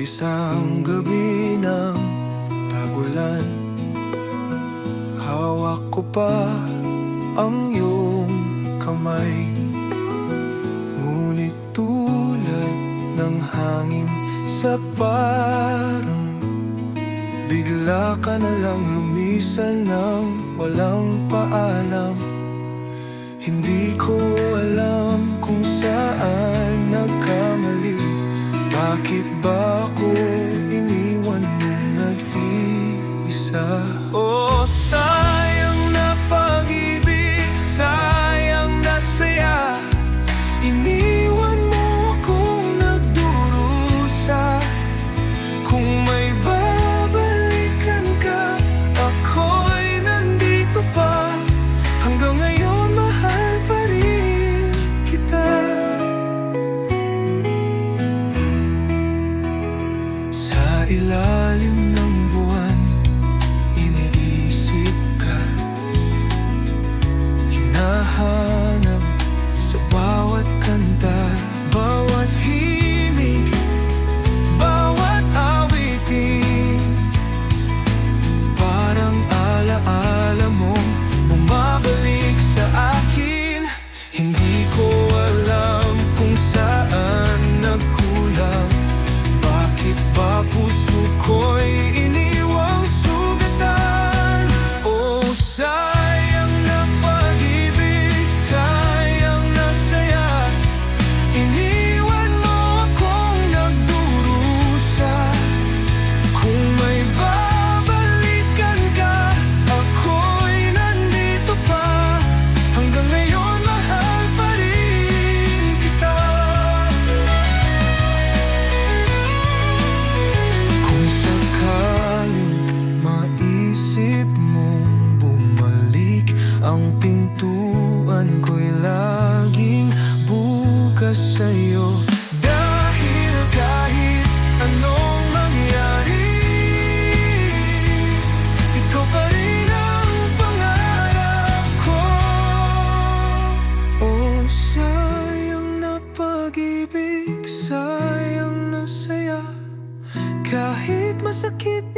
isang gabi ng tagulan, hawak ko pa ang iyong kamay. Ngunit tulad ng hangin sa parang bigla ka na lang lumisan ng walang paalam. Hindi ko alam kung saan nagkamali. Bakit ba ako iniwan mong nag-iisa? Oh, sayang na pag-ibig, sayang na saya. Iniwan mo akong nagdurusa. Kung may babalikan ka, ako'y nandito pa. Hanggang ngayon mahal pa rin kita. Sa ilalim ng buwan, iniisip ka. Hinahanap sa bawat kanta, bawat himig, bawat awitin. Parang alaala mo bumabalik sa akin. Hindi ko alam kung saan nagkulang. Bakit ba puso ko'y iniwang sugatan? Oh, sayang na pag-ibig, sayang na saya. Iniwan mo akong nagdurusa. Kung may babalikan ka, ako'y nandito pa. Hanggang ngayon mahal pa rin kita. Kung sakaling maisip mong bumalik, ang pintuan ko'y laging bukas sa'yo. Dahil kahit anong mangyari, ikaw pa rin ang pangarap ko. Oh, sayang na pag-ibig, sayang na saya. Kahit masakit